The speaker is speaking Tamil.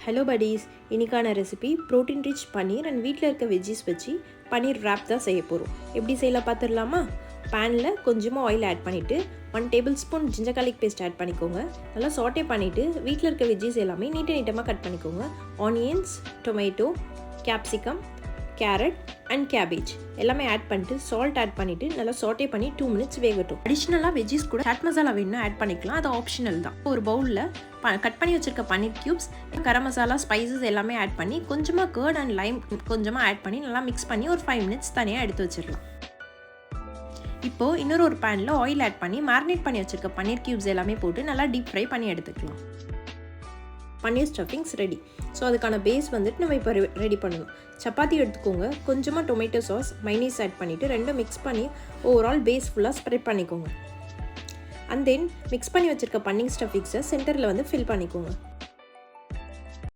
ஹலோ buddies, இன்னைக்கான recipe protein rich paneer and வீட்டில் இருக்க வெஜ்ஜீஸ் வச்சு பன்னீர் wrap தான் செய்ய போகிறோம். எப்படி செய்யலாம் பார்த்துடலாமா? பேனில் கொஞ்சமாக ஆயில் ஆட் பண்ணிவிட்டு 1 tablespoon ginger garlic paste add பண்ணிக்கோங்க. நல்லா சாட்டே பண்ணிவிட்டு வீட்டில் இருக்க வெஜ்ஜீஸ் எல்லாமே நீட்டமாக கட் பண்ணிக்கோங்க. Onions, tomato, capsicum, carrot and cabbage எல்லாமே ஆட் பண்ணிட்டு சால்ட் ஆட் பண்ணிவிட்டு நல்லா சாட்டே பண்ணி 2 minutes வேகட்டும். அடிஷ்னலாக வெஜ்ஜீஸ் கூட சாட் மசாலா வேணும்னா ஆட் பண்ணிக்கலாம், அது ஆப்ஷனல் தான். ஒரு பவுலில் கட் பண்ணி வச்சுருக்க பன்னீர் க்யூப்ஸ், கரம் மசாலா, ஸ்பைசஸ் எல்லாமே ஆட் பண்ணி கொஞ்சமாக கர்ட் அண்ட் லைம் கொஞ்சமாக ஆட் பண்ணி நல்லா மிக்ஸ் பண்ணி ஒரு 5 minutes தனியாக எடுத்து வச்சிடலாம். இப்போது இன்னொரு ஒரு பேனில் ஆயில் ஆட் பண்ணி மேரினேட் பண்ணி வச்சுருக்க பன்னீர் க்யூப்ஸ் எல்லாமே போட்டு நல்லா டீப் ஃப்ரை பண்ணி எடுத்துக்கலாம். பன்னீர் ஸ்டஃபிங்ஸ் ரெடி. ஸோ அதுக்கான பேஸ் வந்துட்டு நம்ம இப்போ ரெடி பண்ணணும். சப்பாத்தி எடுத்துக்கோங்க, கொஞ்சமாக டொமேட்டோ சாஸ், மைனீஸ் ஆட் பண்ணிவிட்டு ரெண்டும் மிக்ஸ் பண்ணி ஓவரால் பேஸ் ஃபுல்லாக ஸ்ப்ரெட் பண்ணிக்கோங்க. அண்ட் தென் மிக்ஸ் பண்ணி வச்சுருக்க பன்னீர் ஸ்டஃபிங்ஸை சென்டரில் வந்து ஃபில் பண்ணிக்கோங்க.